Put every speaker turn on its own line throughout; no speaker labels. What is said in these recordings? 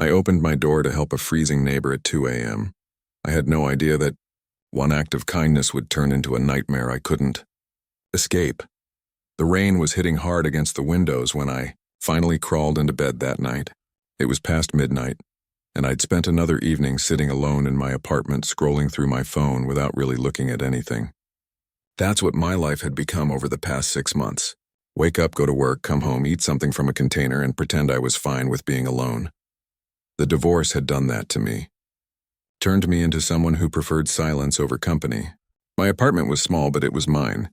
I opened my door to help a freezing neighbor at 2 a.m. I had no idea that one act of kindness would turn into a nightmare I couldn't escape. The rain was hitting hard against the windows when I finally crawled into bed that night. It was past midnight, and I'd spent another evening sitting alone in my apartment scrolling through my phone without really looking at anything. That's what my life had become over the past 6 months. Wake up, go to work, come home, eat something from a container, and pretend I was fine with being alone. The divorce had done that to me. Turned me into someone who preferred silence over company. My apartment was small, but it was mine.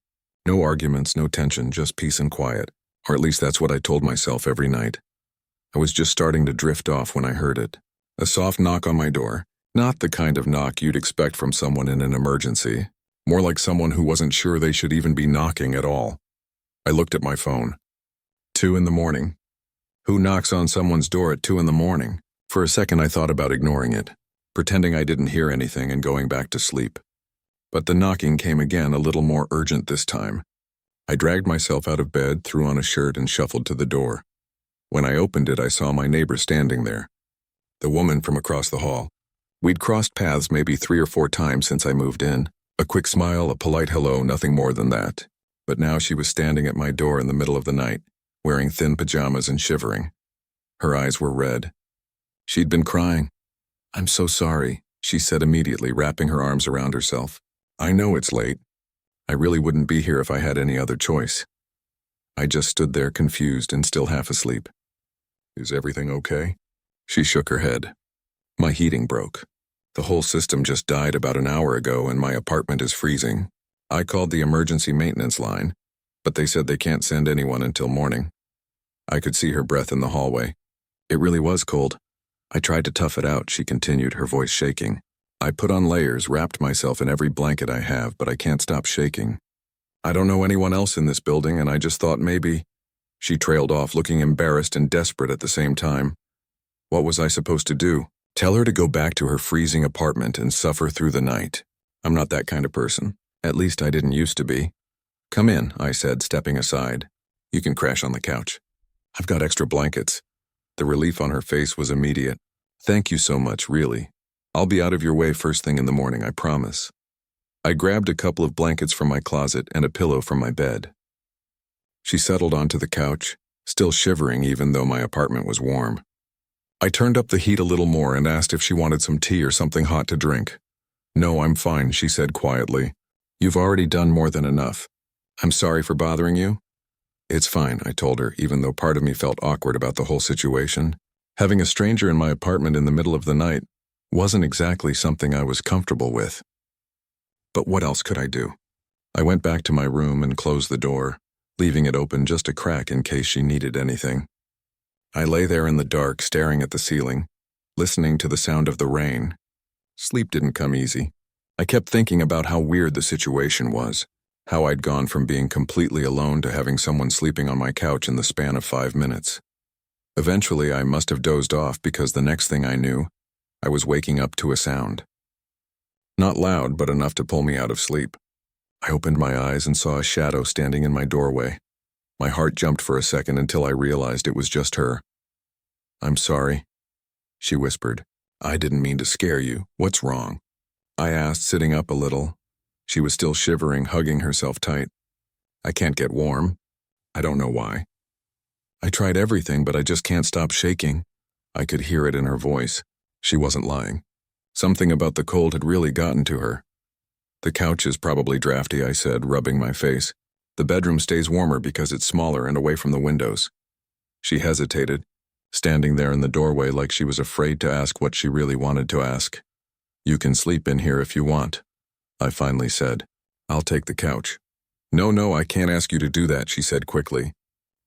No arguments, no tension, just peace and quiet. Or at least that's what I told myself every night. I was just starting to drift off when I heard it. A soft knock on my door. Not the kind of knock you'd expect from someone in an emergency. More like someone who wasn't sure they should even be knocking at all. I looked at my phone. 2 in the morning. Who knocks on someone's door at 2 in the morning? For a second I thought about ignoring it, pretending I didn't hear anything and going back to sleep. But the knocking came again, a little more urgent this time. I dragged myself out of bed, threw on a shirt, and shuffled to the door. When I opened it, I saw my neighbor standing there. The woman from across the hall. We'd crossed paths maybe 3 or 4 times since I moved in. A quick smile, a polite hello, nothing more than that. But now she was standing at my door in the middle of the night, wearing thin pajamas and shivering. Her eyes were red. She'd been crying. "I'm so sorry," she said immediately, wrapping her arms around herself. "I know it's late. I really wouldn't be here if I had any other choice." I just stood there confused and still half asleep. "Is everything okay?" She shook her head. "My heating broke. The whole system just died about an hour ago and my apartment is freezing. I called the emergency maintenance line, but they said they can't send anyone until morning." I could see her breath in the hallway. "It really was cold. I tried to tough it out," she continued, her voice shaking. "I put on layers, wrapped myself in every blanket I have, but I can't stop shaking. I don't know anyone else in this building, and I just thought maybe—" She trailed off, looking embarrassed and desperate at the same time. What was I supposed to do? Tell her to go back to her freezing apartment and suffer through the night? I'm not that kind of person. At least I didn't used to be. "Come in," I said, stepping aside. "You can crash on the couch. I've got extra blankets." The relief on her face was immediate. "Thank you so much, really. I'll be out of your way first thing in the morning, I promise." I grabbed a couple of blankets from my closet and a pillow from my bed. She settled onto the couch, still shivering even though my apartment was warm. I turned up the heat a little more and asked if she wanted some tea or something hot to drink. "No, I'm fine," she said quietly. "You've already done more than enough. I'm sorry for bothering you." "It's fine," I told her, even though part of me felt awkward about the whole situation. Having a stranger in my apartment in the middle of the night wasn't exactly something I was comfortable with. But what else could I do? I went back to my room and closed the door, leaving it open just a crack in case she needed anything. I lay there in the dark, staring at the ceiling, listening to the sound of the rain. Sleep didn't come easy. I kept thinking about how weird the situation was, how I'd gone from being completely alone to having someone sleeping on my couch in the span of 5 minutes. Eventually, I must have dozed off because the next thing I knew, I was waking up to a sound. Not loud, but enough to pull me out of sleep. I opened my eyes and saw a shadow standing in my doorway. My heart jumped for a second until I realized it was just her. "I'm sorry," she whispered. "I didn't mean to scare you. What's wrong?" I asked, sitting up a little. She was still shivering, hugging herself tight. "I can't get warm. I don't know why. I tried everything, but I just can't stop shaking." I could hear it in her voice. She wasn't lying. Something about the cold had really gotten to her. "The couch is probably drafty," I said, rubbing my face. "The bedroom stays warmer because it's smaller and away from the windows." She hesitated, standing there in the doorway like she was afraid to ask what she really wanted to ask. "You can sleep in here if you want," I finally said. "I'll take the couch." No, I can't ask you to do that," she said quickly.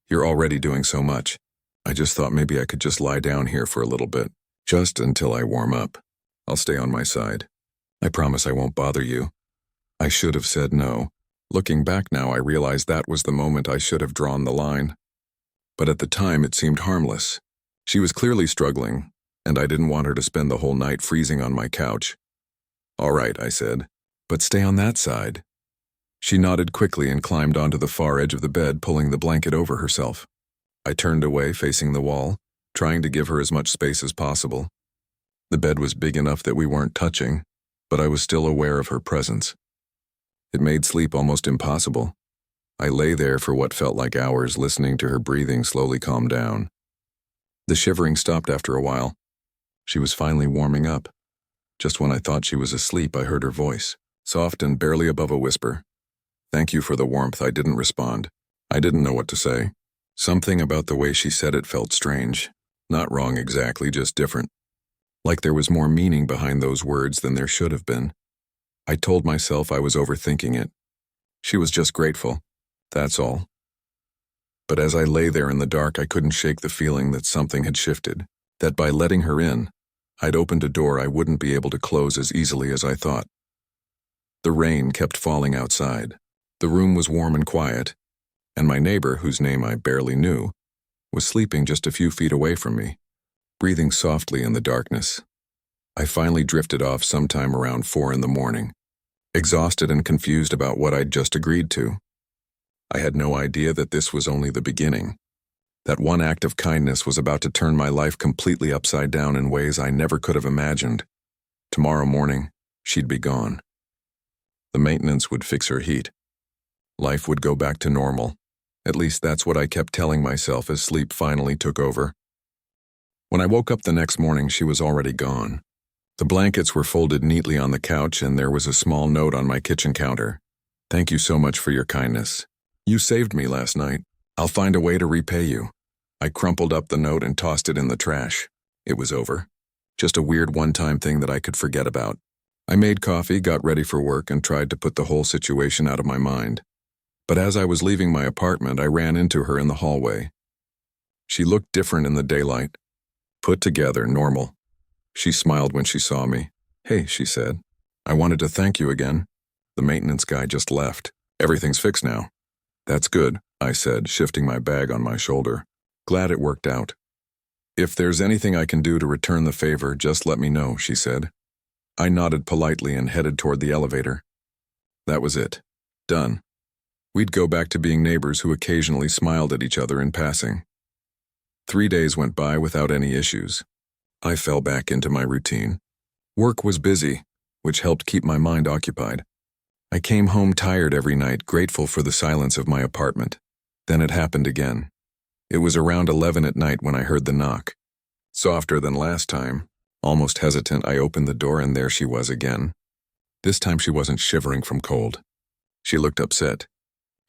"You're already doing so much. I just thought maybe I could just lie down here for a little bit, just until I warm up. I'll stay on my side. I promise I won't bother you." I should have said no. Looking back now, I realized that was the moment I should have drawn the line. But at the time, it seemed harmless. She was clearly struggling, and I didn't want her to spend the whole night freezing on my couch. "All right," I said, "but stay on that side." She nodded quickly and climbed onto the far edge of the bed, pulling the blanket over herself. I turned away, facing the wall, trying to give her as much space as possible. The bed was big enough that we weren't touching, but I was still aware of her presence. It made sleep almost impossible. I lay there for what felt like hours, listening to her breathing slowly calm down. The shivering stopped after a while. She was finally warming up. Just when I thought she was asleep, I heard her voice, soft and barely above a whisper. "Thank you for the warmth." I didn't respond. I didn't know what to say. Something about the way she said it felt strange. Not wrong exactly, just different. Like there was more meaning behind those words than there should have been. I told myself I was overthinking it. She was just grateful. That's all. But as I lay there in the dark, I couldn't shake the feeling that something had shifted, that by letting her in, I'd opened a door I wouldn't be able to close as easily as I thought. The rain kept falling outside. The room was warm and quiet, and my neighbor, whose name I barely knew, was sleeping just a few feet away from me, breathing softly in the darkness. I finally drifted off sometime around 4 in the morning, exhausted and confused about what I'd just agreed to. I had no idea that this was only the beginning, that one act of kindness was about to turn my life completely upside down in ways I never could have imagined. Tomorrow morning, she'd be gone. The maintenance would fix her heat. Life would go back to normal. At least that's what I kept telling myself as sleep finally took over. When I woke up the next morning, she was already gone. The blankets were folded neatly on the couch, and there was a small note on my kitchen counter. "Thank you so much for your kindness. You saved me last night. I'll find a way to repay you." I crumpled up the note and tossed it in the trash. It was over. Just a weird one-time thing that I could forget about. I made coffee, got ready for work, and tried to put the whole situation out of my mind. But as I was leaving my apartment, I ran into her in the hallway. She looked different in the daylight. Put together, normal. She smiled when she saw me. "Hey," she said. "I wanted to thank you again. The maintenance guy just left. Everything's fixed now." "That's good," I said, shifting my bag on my shoulder. "Glad it worked out." "If there's anything I can do to return the favor, just let me know," she said. I nodded politely and headed toward the elevator. That was it. Done. We'd go back to being neighbors who occasionally smiled at each other in passing. 3 days went by without any issues. I fell back into my routine. Work was busy, which helped keep my mind occupied. I came home tired every night, grateful for the silence of my apartment. Then it happened again. It was around 11 at night when I heard the knock. Softer than last time, almost hesitant, I opened the door and there she was again. This time she wasn't shivering from cold. She looked upset.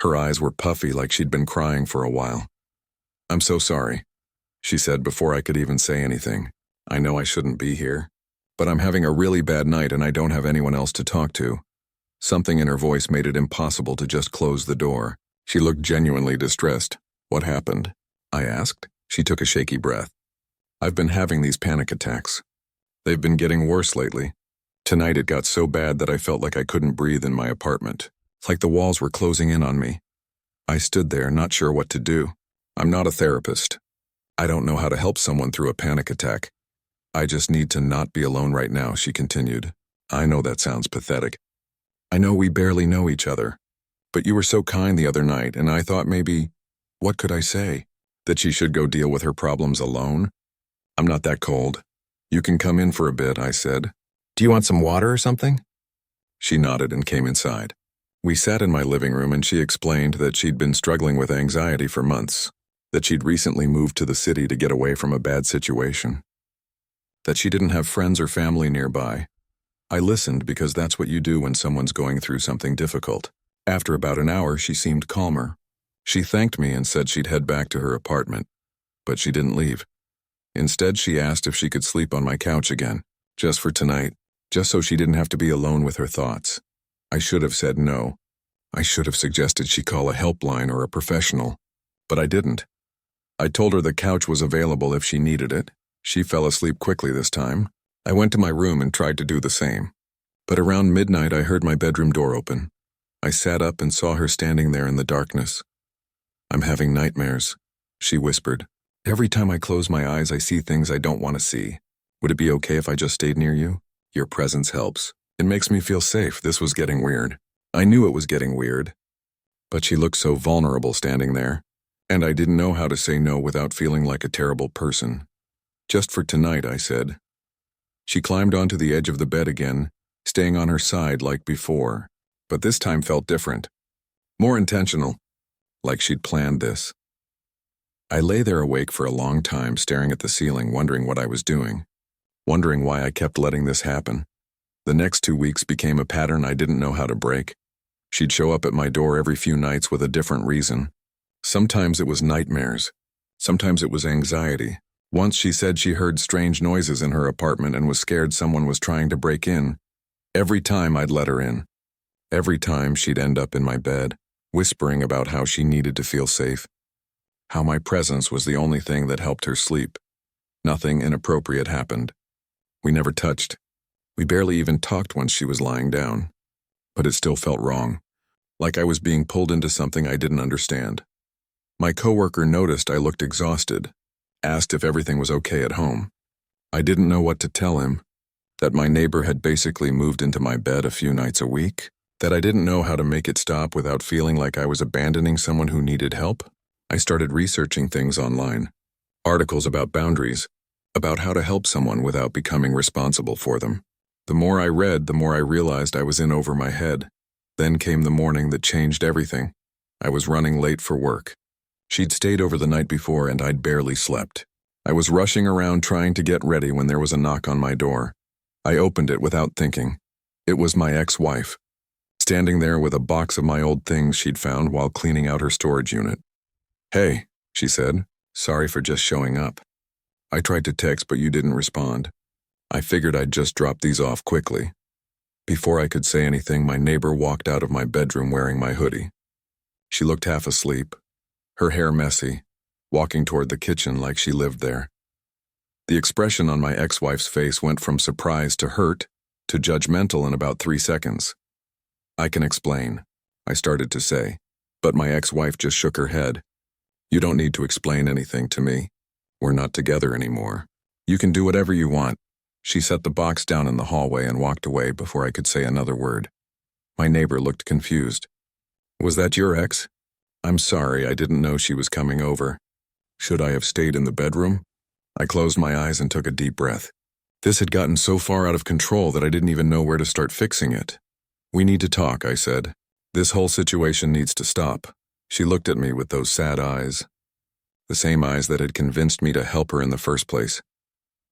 Her eyes were puffy like she'd been crying for a while. "I'm so sorry," she said before I could even say anything. "I know I shouldn't be here, but I'm having a really bad night and I don't have anyone else to talk to." Something in her voice made it impossible to just close the door. She looked genuinely distressed. "What happened?" I asked. She took a shaky breath. "I've been having these panic attacks. They've been getting worse lately. Tonight it got so bad that I felt like I couldn't breathe in my apartment, like the walls were closing in on me." I stood there, not sure what to do. I'm not a therapist. I don't know how to help someone through a panic attack. "I just need to not be alone right now," she continued. "I know that sounds pathetic. I know we barely know each other. But you were so kind the other night, and I thought maybe, what could I say? That she should go deal with her problems alone? I'm not that cold. You can come in for a bit," I said. "Do you want some water or something?" She nodded and came inside. We sat in my living room and she explained that she'd been struggling with anxiety for months, that she'd recently moved to the city to get away from a bad situation, that she didn't have friends or family nearby. I listened because that's what you do when someone's going through something difficult. After about an hour, she seemed calmer. She thanked me and said she'd head back to her apartment, but she didn't leave. Instead, she asked if she could sleep on my couch again, just for tonight, just so she didn't have to be alone with her thoughts. I should have said no. I should have suggested she call a helpline or a professional, but I didn't. I told her the couch was available if she needed it. She fell asleep quickly this time. I went to my room and tried to do the same. But around midnight, I heard my bedroom door open. I sat up and saw her standing there in the darkness. "I'm having nightmares," she whispered. "Every time I close my eyes, I see things I don't want to see. Would it be okay if I just stayed near you? Your presence helps. It makes me feel safe." This was getting weird. I knew it was getting weird. But she looked so vulnerable standing there, and I didn't know how to say no without feeling like a terrible person. Just for tonight, I said. She climbed onto the edge of the bed again, staying on her side like before, but this time felt different. More intentional, like she'd planned this. I lay there awake for a long time, staring at the ceiling, wondering what I was doing, wondering why I kept letting this happen. The next 2 weeks became a pattern I didn't know how to break. She'd show up at my door every few nights with a different reason. Sometimes it was nightmares. Sometimes it was anxiety. Once she said she heard strange noises in her apartment and was scared someone was trying to break in. Every time I'd let her in. Every time she'd end up in my bed, whispering about how she needed to feel safe. How my presence was the only thing that helped her sleep. Nothing inappropriate happened. We never touched. We barely even talked once she was lying down. But it still felt wrong, like I was being pulled into something I didn't understand. My coworker noticed I looked exhausted, asked if everything was okay at home. I didn't know what to tell him, that my neighbor had basically moved into my bed a few nights a week, that I didn't know how to make it stop without feeling like I was abandoning someone who needed help. I started researching things online, articles about boundaries, about how to help someone without becoming responsible for them. The more I read, the more I realized I was in over my head. Then came the morning that changed everything. I was running late for work. She'd stayed over the night before and I'd barely slept. I was rushing around trying to get ready when there was a knock on my door. I opened it without thinking. It was my ex-wife, standing there with a box of my old things she'd found while cleaning out her storage unit. "Hey," she said, "sorry for just showing up. I tried to text but you didn't respond. I figured I'd just drop these off quickly." Before I could say anything, my neighbor walked out of my bedroom wearing my hoodie. She looked half asleep, her hair messy, walking toward the kitchen like she lived there. The expression on my ex-wife's face went from surprise to hurt to judgmental in about 3 seconds. "I can explain," I started to say, but my ex-wife just shook her head. "You don't need to explain anything to me. We're not together anymore. You can do whatever you want." She set the box down in the hallway and walked away before I could say another word. My neighbor looked confused. "Was that your ex?" "I'm sorry, I didn't know she was coming over. Should I have stayed in the bedroom?" I closed my eyes and took a deep breath. This had gotten so far out of control that I didn't even know where to start fixing it. "We need to talk," I said. "This whole situation needs to stop." She looked at me with those sad eyes, the same eyes that had convinced me to help her in the first place.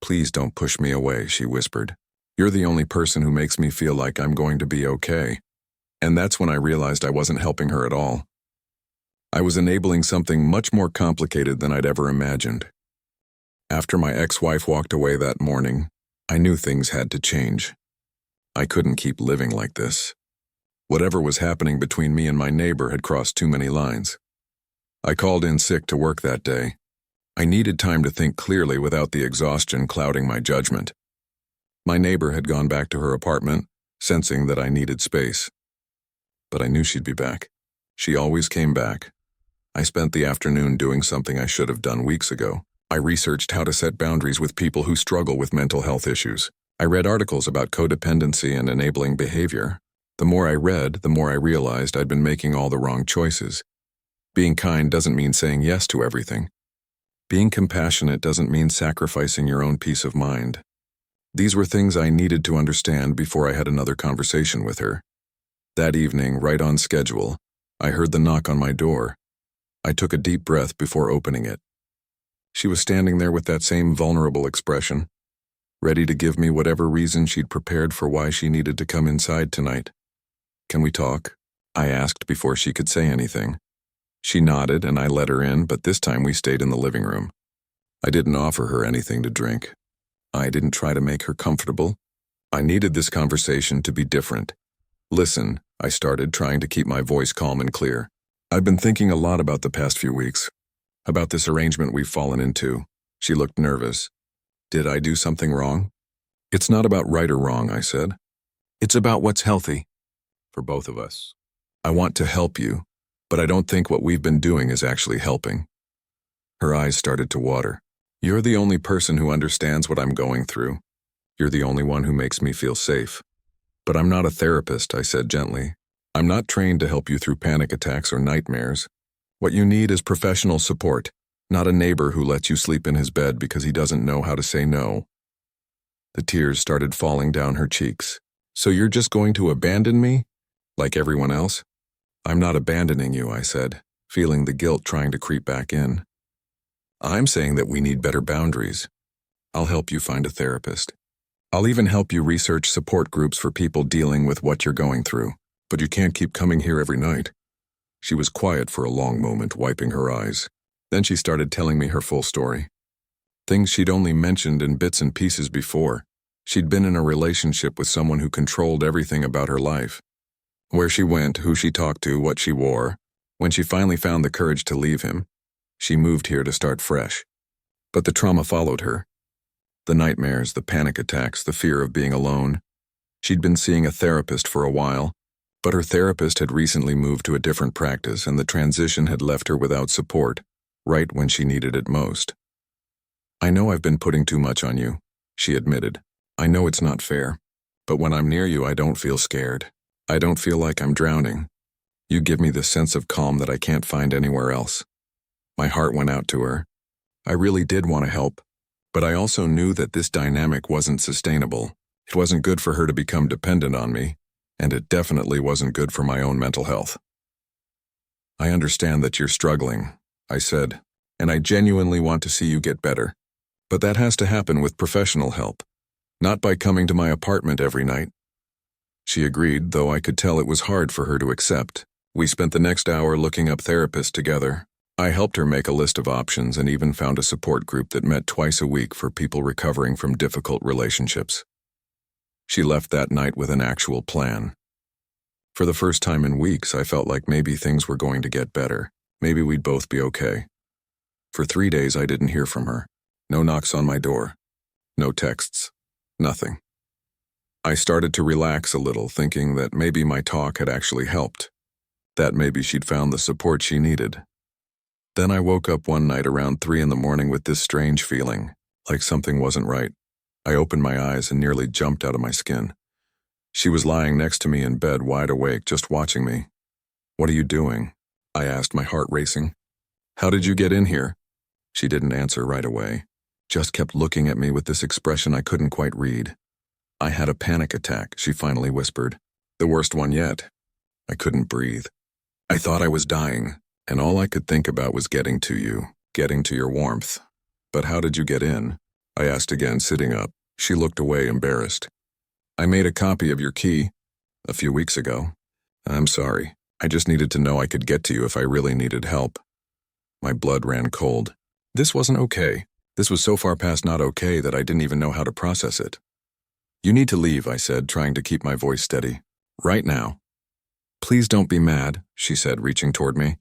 "Please don't push me away," she whispered. "You're the only person who makes me feel like I'm going to be okay." And that's when I realized I wasn't helping her at all. I was enabling something much more complicated than I'd ever imagined. After my ex-wife walked away that morning, I knew things had to change. I couldn't keep living like this. Whatever was happening between me and my neighbor had crossed too many lines. I called in sick to work that day. I needed time to think clearly without the exhaustion clouding my judgment. My neighbor had gone back to her apartment, sensing that I needed space. But I knew she'd be back. She always came back. I spent the afternoon doing something I should have done weeks ago. I researched how to set boundaries with people who struggle with mental health issues. I read articles about codependency and enabling behavior. The more I read, the more I realized I'd been making all the wrong choices. Being kind doesn't mean saying yes to everything. Being compassionate doesn't mean sacrificing your own peace of mind. These were things I needed to understand before I had another conversation with her. That evening, right on schedule, I heard the knock on my door. I took a deep breath before opening it. She was standing there with that same vulnerable expression, ready to give me whatever reason she'd prepared for why she needed to come inside tonight. "Can we talk?" I asked before she could say anything. She nodded and I let her in, but this time we stayed in the living room. I didn't offer her anything to drink. I didn't try to make her comfortable. I needed this conversation to be different. "Listen," I started, trying to keep my voice calm and clear. "I've been thinking a lot about the past few weeks, about this arrangement we've fallen into." She looked nervous. "Did I do something wrong?" "It's not about right or wrong," I said. "It's about what's healthy for both of us. I want to help you, but I don't think what we've been doing is actually helping." Her eyes started to water. "You're the only person who understands what I'm going through. You're the only one who makes me feel safe." "But I'm not a therapist," I said gently. "I'm not trained to help you through panic attacks or nightmares. What you need is professional support, Not a neighbor who lets you sleep in his bed because he doesn't know how to say no. The tears started falling down her cheeks. So you're just going to abandon me? Like everyone else? I'm not abandoning you, I said, feeling the guilt trying to creep back in. I'm saying that we need better boundaries. I'll help you find a therapist. I'll even help you research support groups for people dealing with what you're going through. But you can't keep coming here every night. She was quiet for a long moment, wiping her eyes. Then she started telling me her full story. Things she'd only mentioned in bits and pieces before. She'd been in a relationship with someone who controlled everything about her life. Where she went, who she talked to, what she wore. When she finally found the courage to leave him, she moved here to start fresh. But the trauma followed her. The nightmares, the panic attacks, the fear of being alone. She'd been seeing a therapist for a while, but her therapist had recently moved to a different practice and the transition had left her without support, right when she needed it most. I know I've been putting too much on you, she admitted. I know it's not fair, but when I'm near you, I don't feel scared. I don't feel like I'm drowning. You give me this sense of calm that I can't find anywhere else. My heart went out to her. I really did want to help, but I also knew that this dynamic wasn't sustainable. It wasn't good for her to become dependent on me, and it definitely wasn't good for my own mental health. I understand that you're struggling, I said, and I genuinely want to see you get better. But that has to happen with professional help, not by coming to my apartment every night. She agreed, though I could tell it was hard for her to accept. We spent the next hour looking up therapists together. I helped her make a list of options and even found a support group that met twice a week for people recovering from difficult relationships. She left that night with an actual plan. For the first time in weeks, I felt like maybe things were going to get better. Maybe we'd both be okay. For 3 days, I didn't hear from her. No knocks on my door. No texts. Nothing. I started to relax a little, thinking that maybe my talk had actually helped. That maybe she'd found the support she needed. Then I woke up one night around 3 in the morning with this strange feeling, like something wasn't right. I opened my eyes and nearly jumped out of my skin. She was lying next to me in bed, wide awake, just watching me. "What are you doing?" I asked, my heart racing. "How did you get in here?" She didn't answer right away, just kept looking at me with this expression I couldn't quite read. "I had a panic attack," she finally whispered. "The worst one yet." I couldn't breathe. I thought I was dying, and all I could think about was getting to you, getting to your warmth. "But how did you get in?" I asked again, sitting up. She looked away, embarrassed. "I made a copy of your key a few weeks ago. I'm sorry. I just needed to know I could get to you if I really needed help." My blood ran cold. This wasn't okay. This was so far past not okay that I didn't even know how to process it. "You need to leave," I said, trying to keep my voice steady. "Right now." "Please don't be mad," she said, reaching toward me.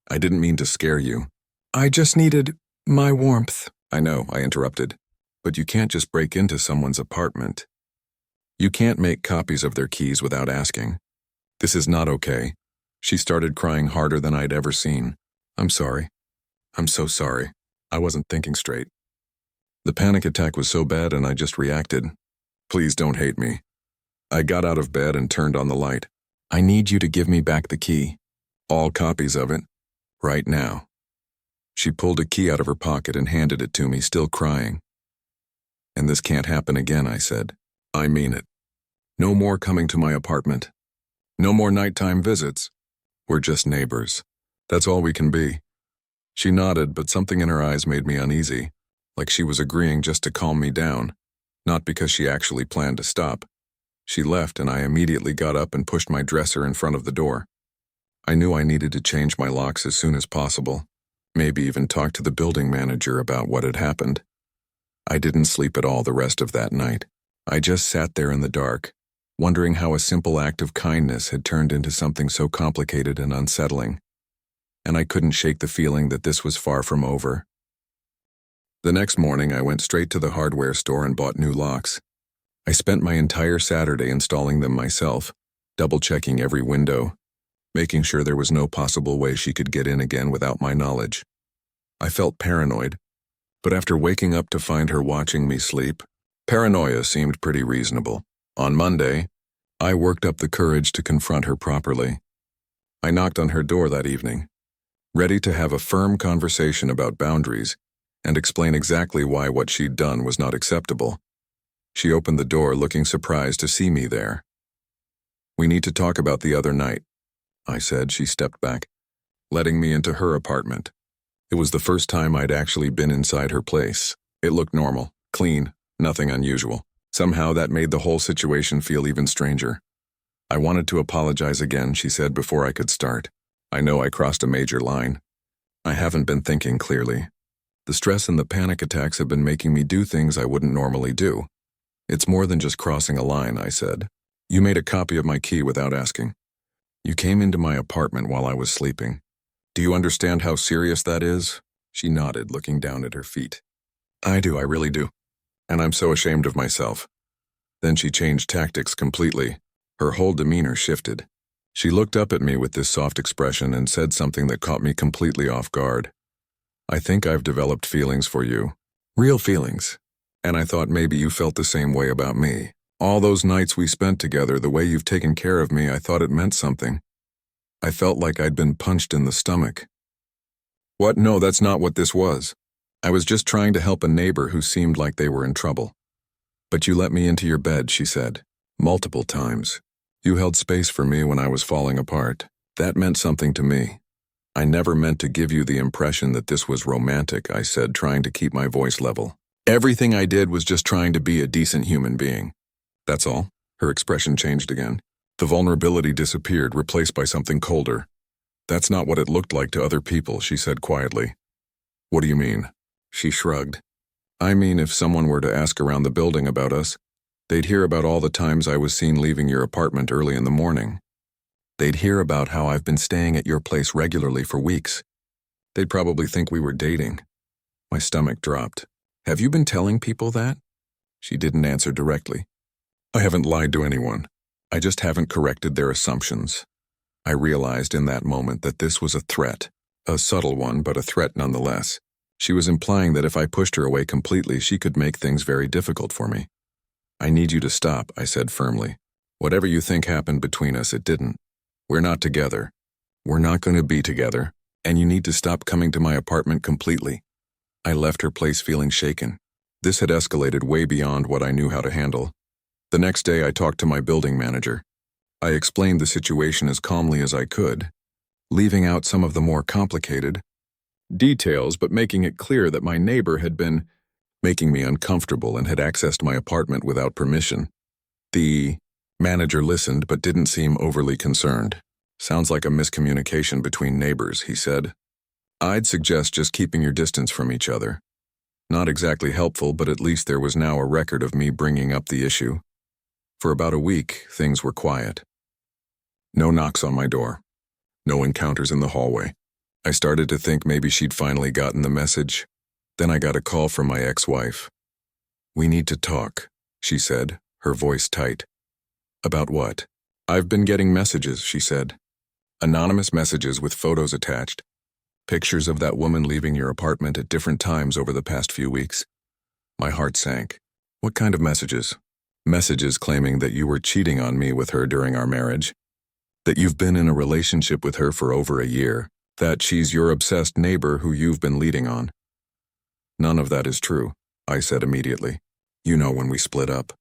"I didn't mean to scare you. I just needed my warmth." "I know," I interrupted. "But you can't just break into someone's apartment. You can't make copies of their keys without asking. This is not okay." She started crying harder than I'd ever seen. "I'm sorry. I'm so sorry. I wasn't thinking straight. The panic attack was so bad and I just reacted. Please don't hate me." I got out of bed and turned on the light. "I need you to give me back the key. All copies of it. Right now." She pulled a key out of her pocket and handed it to me, still crying. "And this can't happen again," I said. "I mean it. No more coming to my apartment. No more nighttime visits. We're just neighbors. That's all we can be." She nodded, but something in her eyes made me uneasy, like she was agreeing just to calm me down, not because she actually planned to stop. She left, and I immediately got up and pushed my dresser in front of the door. I knew I needed to change my locks as soon as possible, maybe even talk to the building manager about what had happened. I didn't sleep at all the rest of that night. I just sat there in the dark, wondering how a simple act of kindness had turned into something so complicated and unsettling. And I couldn't shake the feeling that this was far from over. The next morning, I went straight to the hardware store and bought new locks. I spent my entire Saturday installing them myself, double-checking every window, making sure there was no possible way she could get in again without my knowledge. I felt paranoid, but after waking up to find her watching me sleep, paranoia seemed pretty reasonable. On Monday, I worked up the courage to confront her properly. I knocked on her door that evening. ready to have a firm conversation about boundaries and explain exactly why what she'd done was not acceptable. She opened the door, looking surprised to see me there. "We need to talk about the other night," I said. She stepped back, letting me into her apartment. It was the first time I'd actually been inside her place. It looked normal, clean, nothing unusual. Somehow that made the whole situation feel even stranger. "I wanted to apologize again," she said before I could start. "I know I crossed a major line. I haven't been thinking clearly. The stress and the panic attacks have been making me do things I wouldn't normally do." "It's more than just crossing a line," I said. "You made a copy of my key without asking. You came into my apartment while I was sleeping. Do you understand how serious that is?" She nodded, looking down at her feet. "I do, I really do. And I'm so ashamed of myself." Then she changed tactics completely. Her whole demeanor shifted. She looked up at me with this soft expression and said something that caught me completely off guard. "I think I've developed feelings for you. Real feelings. And I thought maybe you felt the same way about me. All those nights we spent together, the way you've taken care of me, I thought it meant something. I felt like I'd been punched in the stomach." "What? No, that's not what this was. I was just trying to help a neighbor who seemed like they were in trouble." "But you let me into your bed," she said, "multiple times. You held space for me when I was falling apart. That meant something to me. I never meant to give you the impression that this was romantic," I said, trying to keep my voice level. "Everything I did was just trying to be a decent human being. That's all." Her expression changed again. The vulnerability disappeared, replaced by something colder. "That's not what it looked like to other people," she said quietly. "What do you mean?" She shrugged. "I mean, if someone were to ask around the building about us, they'd hear about all the times I was seen leaving your apartment early in the morning. They'd hear about how I've been staying at your place regularly for weeks. They'd probably think we were dating." My stomach dropped. "Have you been telling people that?" She didn't answer directly. "I haven't lied to anyone. I just haven't corrected their assumptions." I realized in that moment that this was a threat. A subtle one, but a threat nonetheless. She was implying that if I pushed her away completely, she could make things very difficult for me. "I need you to stop," I said firmly. "Whatever you think happened between us, it didn't. We're not together. We're not going to be together. And you need to stop coming to my apartment completely." I left her place feeling shaken. This had escalated way beyond what I knew how to handle. The next day I talked to my building manager. I explained the situation as calmly as I could, leaving out some of the more complicated details but making it clear that my neighbor had been making me uncomfortable and had accessed my apartment without permission. The manager listened but didn't seem overly concerned. "Sounds like a miscommunication between neighbors," he said. "I'd suggest just keeping your distance from each other." Not exactly helpful, but at least there was now a record of me bringing up the issue. For about a week, things were quiet. No knocks on my door. No encounters in the hallway. I started to think maybe she'd finally gotten the message. Then I got a call from my ex-wife. "We need to talk," she said, her voice tight. "About what?" "I've been getting messages," she said. "Anonymous messages with photos attached. Pictures of that woman leaving your apartment at different times over the past few weeks." My heart sank. "What kind of messages?" "Messages claiming that you were cheating on me with her during our marriage. That you've been in a relationship with her for over a year. That she's your obsessed neighbor who you've been leading on." "None of that is true," I said immediately. "You know when we split up.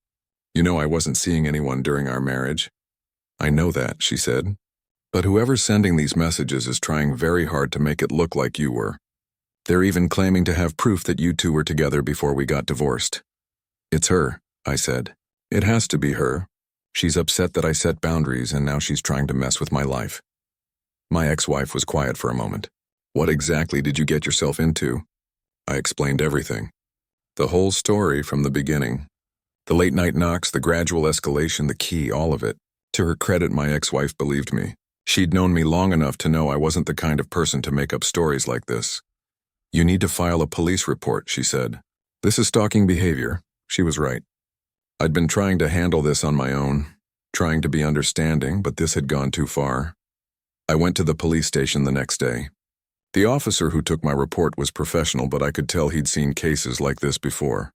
You know I wasn't seeing anyone during our marriage." "I know that," she said. "But whoever's sending these messages is trying very hard to make it look like you were. They're even claiming to have proof that you two were together before we got divorced." "It's her," I said. "It has to be her. She's upset that I set boundaries and now she's trying to mess with my life." My ex-wife was quiet for a moment. "What exactly did you get yourself into?" I explained everything. The whole story from the beginning. The late-night knocks, the gradual escalation, the key, all of it. To her credit, my ex-wife believed me. She'd known me long enough to know I wasn't the kind of person to make up stories like this. "You need to file a police report," she said. "This is stalking behavior." She was right. I'd been trying to handle this on my own, trying to be understanding, but this had gone too far. I went to the police station the next day. The officer who took my report was professional, but I could tell he'd seen cases like this before.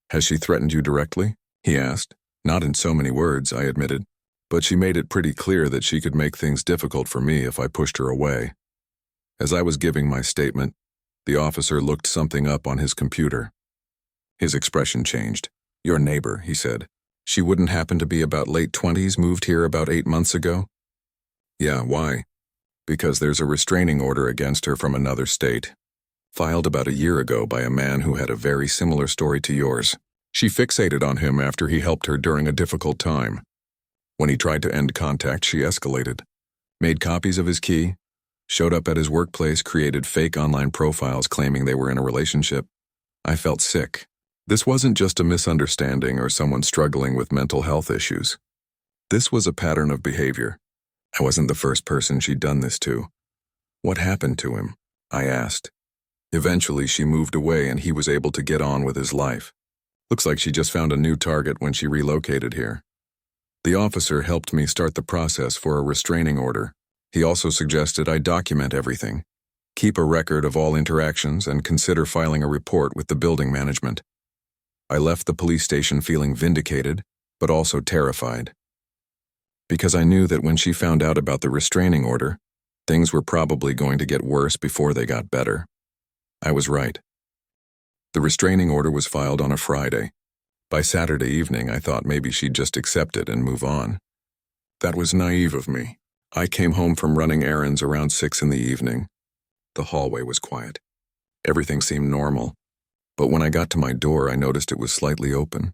"Has she threatened you directly?" he asked. "Not in so many words," I admitted, "but she made it pretty clear that she could make things difficult for me if I pushed her away." As I was giving my statement, the officer looked something up on his computer. His expression changed. "Your neighbor," he said. "She wouldn't happen to be about late 20s, moved here about 8 months ago?" "Yeah, why?" "Because there's a restraining order against her from another state, filed about a year ago by a man who had a very similar story to yours. She fixated on him after he helped her during a difficult time. When he tried to end contact, she escalated, made copies of his key, showed up at his workplace, created fake online profiles claiming they were in a relationship. I felt sick. This wasn't just a misunderstanding or someone struggling with mental health issues. This was a pattern of behavior. I wasn't the first person she'd done this to. What happened to him? I asked. Eventually, she moved away and he was able to get on with his life. Looks like she just found a new target when she relocated here. The officer helped me start the process for a restraining order. He also suggested I document everything, keep a record of all interactions, and consider filing a report with the building management. I left the police station feeling vindicated, but also terrified. Because I knew that when she found out about the restraining order, things were probably going to get worse before they got better. I was right. The restraining order was filed on a Friday. By Saturday evening, I thought maybe she'd just accept it and move on. That was naive of me. I came home from running errands around 6 in the evening. The hallway was quiet. Everything seemed normal. But when I got to my door, I noticed it was slightly open.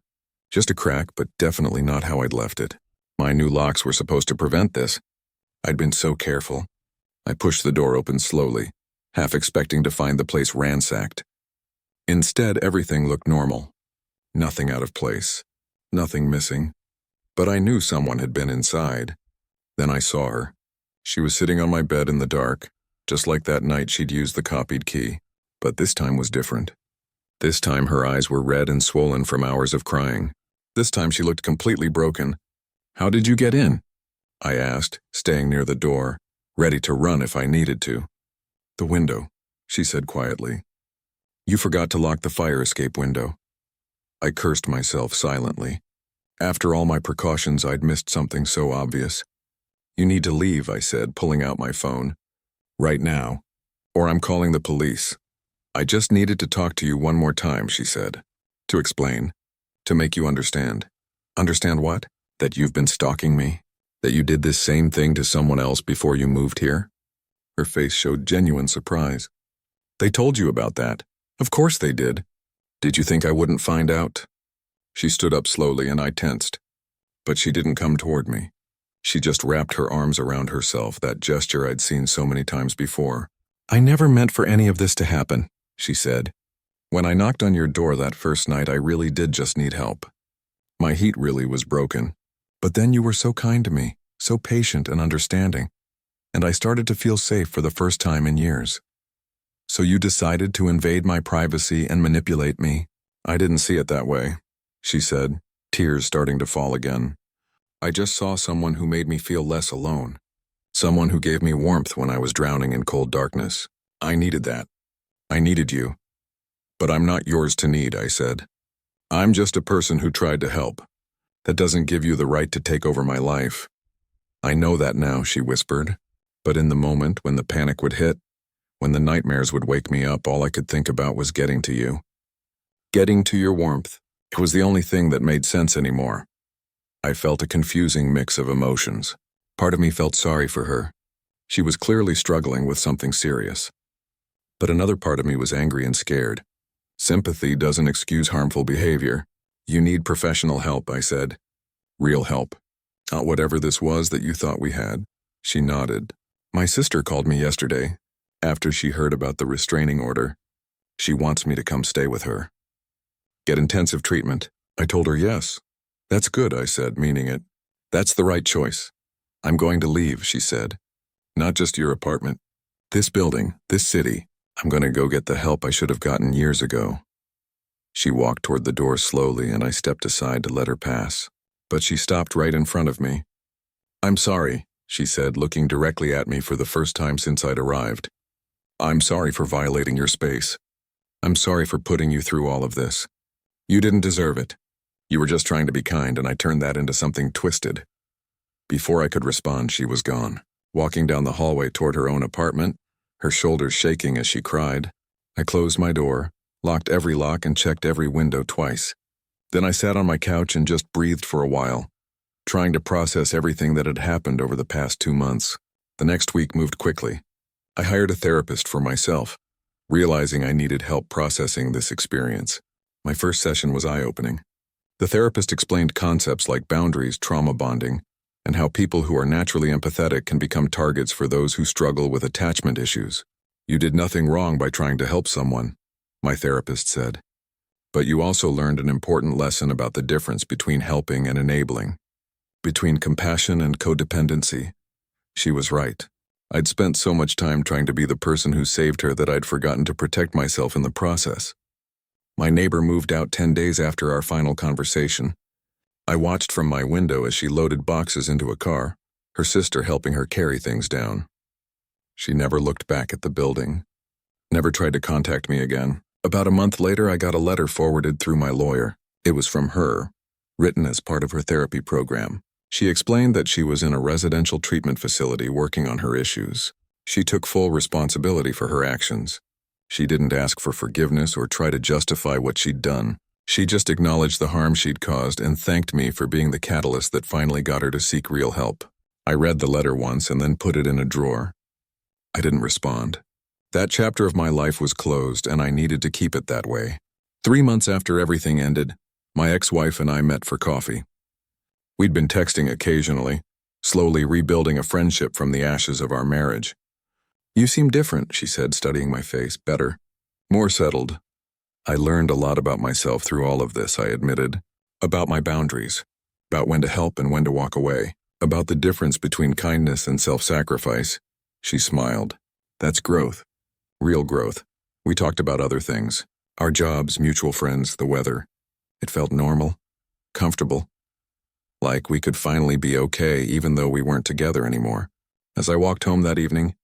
Just a crack, but definitely not how I'd left it. My new locks were supposed to prevent this. I'd been so careful. I pushed the door open slowly, half expecting to find the place ransacked. Instead, everything looked normal. Nothing out of place. Nothing missing. But I knew someone had been inside. Then I saw her. She was sitting on my bed in the dark, just like that night she'd used the copied key. But this time was different. This time her eyes were red and swollen from hours of crying. This time she looked completely broken. "How did you get in?" I asked, staying near the door, ready to run if I needed to. "The window," she said quietly. "You forgot to lock the fire escape window." I cursed myself silently. After all my precautions, I'd missed something so obvious. "You need to leave," I said, pulling out my phone. "Right now, or I'm calling the police." "I just needed to talk to you one more time," she said. "To explain. To make you understand." "Understand what? That you've been stalking me? That you did this same thing to someone else before you moved here?" Her face showed genuine surprise. "They told you about that." "Of course they did. Did you think I wouldn't find out?" She stood up slowly and I tensed. But she didn't come toward me. She just wrapped her arms around herself, that gesture I'd seen so many times before. "I never meant for any of this to happen," she said. "When I knocked on your door that first night, I really did just need help. My heat really was broken. But then you were so kind to me, so patient and understanding, and I started to feel safe for the first time in years. So you decided to invade my privacy and manipulate me." "I didn't see it that way," she said, tears starting to fall again. "I just saw someone who made me feel less alone. Someone who gave me warmth when I was drowning in cold darkness. I needed that. I needed you. But I'm not yours to need," I said. "I'm just a person who tried to help. That doesn't give you the right to take over my life." "I know that now," she whispered. "But in the moment when the panic would hit, when the nightmares would wake me up, all I could think about was getting to you. Getting to your warmth. It was the only thing that made sense anymore." I felt a confusing mix of emotions. Part of me felt sorry for her. She was clearly struggling with something serious. But another part of me was angry and scared. Sympathy doesn't excuse harmful behavior. "You need professional help," I said. "Real help. Not whatever this was that you thought we had." She nodded. "My sister called me yesterday, after she heard about the restraining order. She wants me to come stay with her." "Get intensive treatment?" I told her yes. "That's good," I said, meaning it. "That's the right choice." "I'm going to leave," she said. "Not just your apartment. This building, this city. I'm going to go get the help I should have gotten years ago." She walked toward the door slowly and I stepped aside to let her pass. But she stopped right in front of me. "I'm sorry," she said, looking directly at me for the first time since I'd arrived. "I'm sorry for violating your space. I'm sorry for putting you through all of this. You didn't deserve it. You were just trying to be kind and I turned that into something twisted." Before I could respond, she was gone, walking down the hallway toward her own apartment, her shoulders shaking as she cried. I closed my door, locked every lock, and checked every window twice. Then I sat on my couch and just breathed for a while, trying to process everything that had happened over the past 2 months. The next week moved quickly. I hired a therapist for myself, realizing I needed help processing this experience. My first session was eye-opening. The therapist explained concepts like boundaries, trauma bonding, and how people who are naturally empathetic can become targets for those who struggle with attachment issues. You did nothing wrong by trying to help someone, my therapist said. But you also learned an important lesson about the difference between helping and enabling, between compassion and codependency. She was right. I'd spent so much time trying to be the person who saved her that I'd forgotten to protect myself in the process. My neighbor moved out 10 days after our final conversation. I watched from my window as she loaded boxes into a car, her sister helping her carry things down. She never looked back at the building, never tried to contact me again. About a month later, I got a letter forwarded through my lawyer. It was from her, written as part of her therapy program. She explained that she was in a residential treatment facility working on her issues. She took full responsibility for her actions. She didn't ask for forgiveness or try to justify what she'd done. She just acknowledged the harm she'd caused and thanked me for being the catalyst that finally got her to seek real help. I read the letter once and then put it in a drawer. I didn't respond. That chapter of my life was closed, and I needed to keep it that way. 3 months after everything ended, my ex-wife and I met for coffee. We'd been texting occasionally, slowly rebuilding a friendship from the ashes of our marriage. "You seem different," she said, studying my face. "Better. More settled." I learned a lot about myself through all of this, I admitted. About my boundaries, about when to help and when to walk away, about the difference between kindness and self-sacrifice. She smiled. "That's growth. Real growth." We talked about other things. Our jobs, mutual friends, the weather. It felt normal, comfortable. Like we could finally be okay even though we weren't together anymore. As I walked home that evening,